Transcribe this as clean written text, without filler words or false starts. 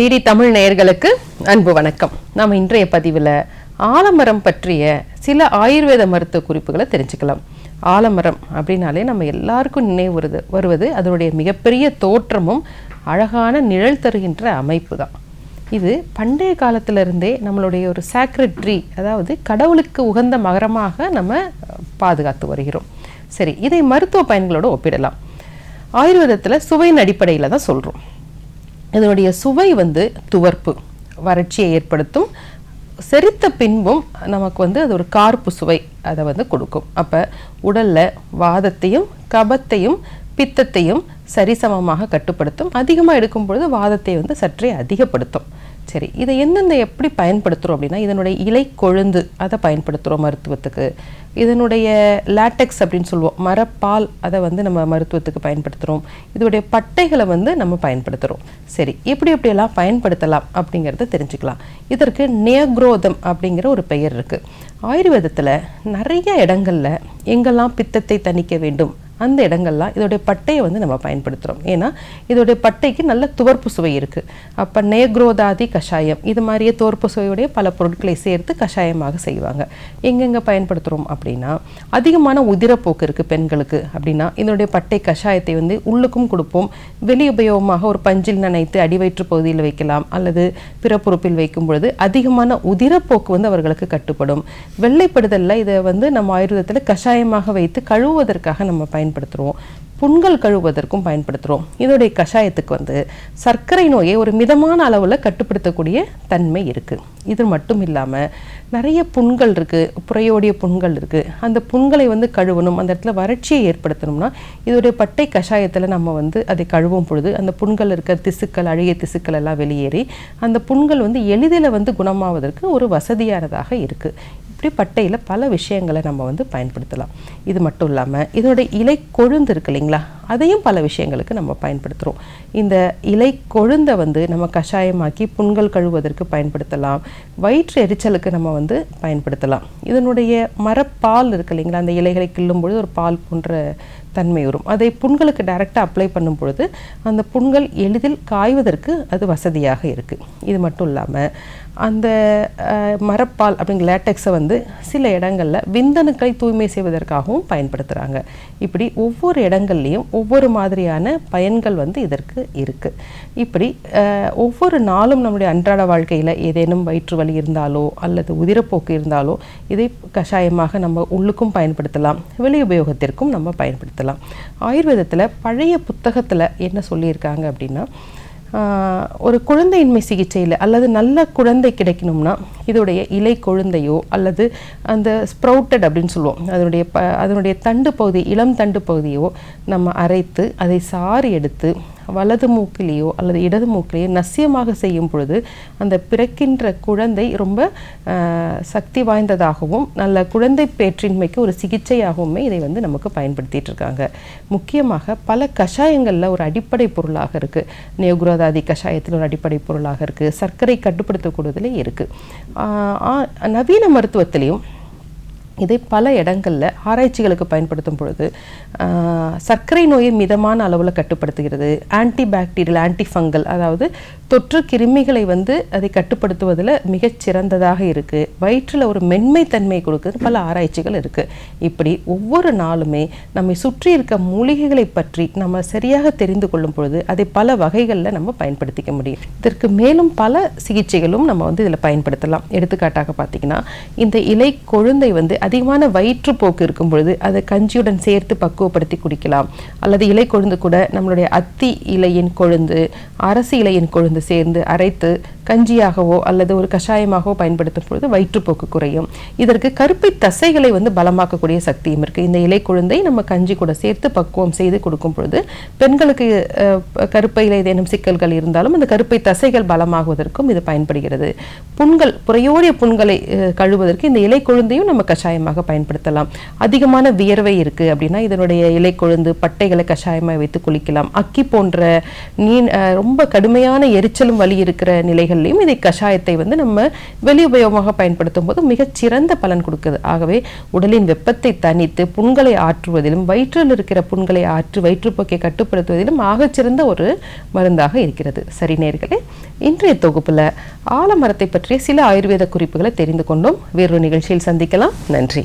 DD Tamil நேயர்களுக்கு அன்பு வணக்கம். நாம் இன்றைய பதிவில் ஆலமரம் பற்றிய சில ஆயுர்வேத மருத்துவ குறிப்புகளை தெரிஞ்சுக்கலாம். ஆலமரம் அப்படின்னாலே நம்ம எல்லாருக்கும் நினைவு வருவது அதனுடைய மிகப்பெரிய தோற்றமும் அழகான நிழல் தருகின்ற அமைப்பு தான். இது பண்டைய காலத்திலிருந்தே நம்மளுடைய ஒரு சாக்ரெட் ட்ரீ, அதாவது கடவுளுக்கு உகந்த மரமாக நம்ம பாதுகாத்து வருகிறோம். சரி, இதை மருத்துவ பயன்களோடு ஒப்பிடலாம். ஆயுர்வேதத்தில் சுவையின் அடிப்படையில் தான் சொல்கிறோம். இதனுடைய சுவை துவர்ப்பு, வறட்சியை ஏற்படுத்தும். செரித்த பின்பும் நமக்கு அது ஒரு கார்ப்பு சுவை அதை கொடுக்கும். அப்போ உடலில் வாதத்தையும் கபத்தையும் பித்தத்தையும் சரிசமமாக கட்டுப்படுத்தும். அதிகமாக எடுக்கும் பொழுது வாதத்தை சற்றே அதிகப்படுத்தும். சரி, இதை எந்தெந்த எப்படி பயன்படுத்துகிறோம் அப்படின்னா, இதனுடைய இலை கொழுந்து அதை பயன்படுத்துகிறோம் மருத்துவத்துக்கு. இதனுடைய லேட்டெக்ஸ் அப்படின்னு சொல்லுவோம், மரப்பால் அதை நம்ம மருத்துவத்துக்கு பயன்படுத்துகிறோம். இதோடைய பட்டைகளை நம்ம பயன்படுத்துகிறோம். சரி, எப்படியெல்லாம் பயன்படுத்தலாம் அப்படிங்கிறத தெரிஞ்சுக்கலாம். இதற்கு நேக்ரோதம் அப்படிங்கிற ஒரு பெயர் இருக்குது. ஆயுர்வேதத்தில் நிறைய இடங்களில் எங்கெல்லாம் பித்தத்தை தணிக்க வேண்டும் அந்த இடங்கள்லாம் இதோடைய பட்டையை நம்ம பயன்படுத்துகிறோம். ஏன்னா இதோடைய பட்டைக்கு நல்ல துவர்ப்பு சுவை இருக்குது. அப்போ நேக்ரோதாதி கஷாயம் இது மாதிரியே துவர்ப்பு சுவையுடைய பல பொருட்களை சேர்த்து கஷாயமாக செய்வாங்க. எங்கெங்கே பயன்படுத்துகிறோம் அப்படின்னா, அதிகமான உதிரப்போக்கு இருக்குது பெண்களுக்கு அப்படின்னா இதனுடைய பட்டை கஷாயத்தை உள்ளுக்கும் கொடுப்போம். வெளி உபயோகமாக ஒரு பஞ்சில் நனைத்து அடிவயிற்று பகுதியில் வைக்கலாம், அல்லது பிற பொறுப்பில் வைக்கும் பொழுது அதிகமான உதிரப்போக்கு அவர்களுக்கு கட்டுப்படும். வெள்ளைப்படுதலில் இதை நம்ம ஆயுர்வேதத்தில் கஷாயமாக வைத்து கழுவுவதற்காக நம்ம பயன்படுத்துகிறோம். புண்கள் கழுவுவதற்கும் பயன்படுத்துகிறோம். இதோடைய கஷாயத்துக்கு சர்க்கரை நோயை ஒரு மிதமான அளவில் கட்டுப்படுத்தக்கூடிய தன்மை இருக்குது. இது மட்டும் இல்லாமல் நிறைய புண்கள் இருக்குது, புறையோடிய புண்கள் இருக்குது. அந்த புண்களை கழுவணும், அந்த இடத்துல வறட்சியை ஏற்படுத்தணும்னா இதோடைய பட்டை கஷாயத்தில் நம்ம அதை கழுவும் பொழுது அந்த புண்கள் இருக்க திசுக்கள், அழுகிய திசுக்கள் எல்லாம் வெளியேறி அந்த புண்கள் எளிதில் குணமாவதற்கு ஒரு வசதியானதாக இருக்குது. இப்படி பட்டையில் பல விஷயங்களை நம்ம பயன்படுத்தலாம். இது மட்டும் இல்லாமல் இதனுடைய இலை கொழுந்து இருக்கு இல்லைங்களா, அதையும் பல விஷயங்களுக்கு நம்ம பயன்படுத்துகிறோம். இந்த இலை கொழுந்தை நம்ம கஷாயமாக்கி புண்கள் கழுவுவதற்கு பயன்படுத்தலாம். வயிற்று எரிச்சலுக்கு நம்ம பயன்படுத்தலாம். இதனுடைய மரப்பால் இருக்கு இல்லைங்களா, அந்த இலைகளை கிள்ளும் பொழுது ஒரு பால் போன்ற தன்மை வரும். அதை புண்களுக்கு டைரெக்டாக அப்ளை பண்ணும் பொழுது அந்த புண்கள் எளிதில் காய்வதற்கு அது வசதியாக இருக்குது. இது மட்டும் இல்லாமல் அந்த மரப்பால் அப்படிங்கிற லேட்டெக்ஸை சில இடங்களில் விந்தணுக்களை தூய்மை செய்வதற்காகவும் பயன்படுத்துகிறாங்க. இப்படி ஒவ்வொரு இடங்கள்லையும் ஒவ்வொரு மாதிரியான பயன்கள் இதற்கு இருக்குது. இப்படி ஒவ்வொரு நாளும் நம்முடைய அன்றாட வாழ்க்கையில் ஏதேனும் வயிற்று வலி இருந்தாலோ அல்லது உதிரப்போக்கு இருந்தாலோ இதை கஷாயமாக நம்ம உள்ளுக்கும் பயன்படுத்தலாம், வெளி உபயோகத்திற்கும் நம்ம பயன்படுத்தலாம். ஆயுர்வேதத்தில் பழைய புத்தகத்தில் என்ன சொல்லியிருக்காங்க அப்படின்னா, ஒரு குழந்தையின்மை சிகிச்சையில் அல்லது நல்ல குழந்தை கிடைக்கணும்னா இதோடைய இலை கொழுந்தையோ அல்லது அந்த ஸ்ப்ரவுட்டட் அப்படின்னு சொல்லுவோம், அதனுடைய தண்டு பகுதி, இளம் தண்டு பகுதியோ நம்ம அரைத்து அதை சாறு எடுத்து வலது மூக்கிலேயோ அல்லது இடது மூக்கிலேயோ நசியமாக செய்யும் பொழுது அந்த பிறக்கின்ற குழந்தை ரொம்ப சக்தி வாய்ந்ததாகவும் நல்ல குழந்தை பேற்றின்மைக்கு ஒரு சிகிச்சையாகவுமே இதை நமக்கு பயன்படுத்திட்டு இருக்காங்க. முக்கியமாக பல கஷாயங்களில் ஒரு அடிப்படை பொருளாக இருக்குது. நேக்ரோதாதி கஷாயத்தில் ஒரு அடிப்படை பொருளாக இருக்குது. சர்க்கரை கட்டுப்படுத்தக்கூடியதிலே இருக்குது. நவீன மருத்துவத்திலையும் இதை பல இடங்களில் ஆராய்ச்சிகளுக்கு பயன்படுத்தும் பொழுது சர்க்கரை நோயை மிதமான அளவில் கட்டுப்படுத்துகிறது. ஆன்டிபாக்டீரியல், ஆன்டிஃபங்கல், அதாவது தொற்று கிருமிகளை அதை கட்டுப்படுத்துவதில் மிகச்சிறந்ததாக இருக்குது. வயிற்றில் ஒரு மென்மை தன்மை கொடுக்குறது பல ஆராய்ச்சிகள் இருக்குது. இப்படி ஒவ்வொரு நாளுமே நம்மை சுற்றி இருக்க மூலிகைகளை பற்றி நம்ம சரியாக தெரிந்து கொள்ளும் பொழுது அதை பல வகைகளில் நம்ம பயன்படுத்திக்க முடியும். இதற்கு மேலும் பல சிகிச்சைகளும் நம்ம இதில் பயன்படுத்தலாம். எடுத்துக்காட்டாக பார்த்தீங்கன்னா, இந்த இலை கொழுந்தை அதிகமான வயிற்றுப்போக்கு இருக்கும் பொழுது அதை கஞ்சியுடன் சேர்த்து பக்குவப்படுத்தி குடிக்கலாம். அல்லது இலை கொழுந்து கூட நம்மளுடைய அத்தி இலையின் கொழுந்து, அரசு இலையின் கொழுந்து சேர்ந்து அரைத்து கஞ்சியாகவோ அல்லது ஒரு கஷாயமாகவோ பயன்படுத்தும் பொழுது வயிற்றுப்போக்கு குறையும். இதற்கு கருப்பை தசைகளை பலமாக்கக்கூடிய சக்தியும் இருக்குது. இந்த இலை கொழுந்தை நம்ம கஞ்சி கூட சேர்த்து பக்குவம் செய்து கொடுக்கும் பொழுது பெண்களுக்கு கருப்பையில் ஏதேனும் சிக்கல்கள் இருந்தாலும் அந்த கருப்பை தசைகள் பலமாகுவதற்கும் இது பயன்படுகிறது. புண்கள், புறையோடிய புண்களை கழுவதற்கு இந்த இலை கொழுந்தையும் நம்ம கஷாயம் கஷாயமாக பயன்படுத்தலாம். அதிகமான வியர்வை இருக்குது அப்படின்னா இதனுடைய இலை கொழுந்து பட்டைகளை கஷாயமாக வைத்து குளிக்கலாம். அக்கி போன்ற ரொம்ப கடுமையான எரிச்சலும் வலி இருக்கிற நிலைகள்லையும் இதை கஷாயத்தை வந்து நம்ம வெளி உபயோகமாக பயன்படுத்தும் போது மிகச்சிறந்த பலன் கொடுக்குது. ஆகவே உடலின் வெப்பத்தை தணித்து புண்களை ஆற்றுவதிலும் வயிற்றில் இருக்கிற புண்களை ஆற்று வயிற்றுப்போக்கை கட்டுப்படுத்துவதிலும் ஆகச்சிறந்த ஒரு மருந்தாக இருக்கிறது. சரி நேயர்களே, இன்றைய தொகுப்புல ஆலமரத்தை பற்றிய சில ஆயுர்வேத குறிப்புகளை தெரிந்து கொண்டோம். வேறொரு நிகழ்ச்சியில் சந்திக்கலாம். நன்றி.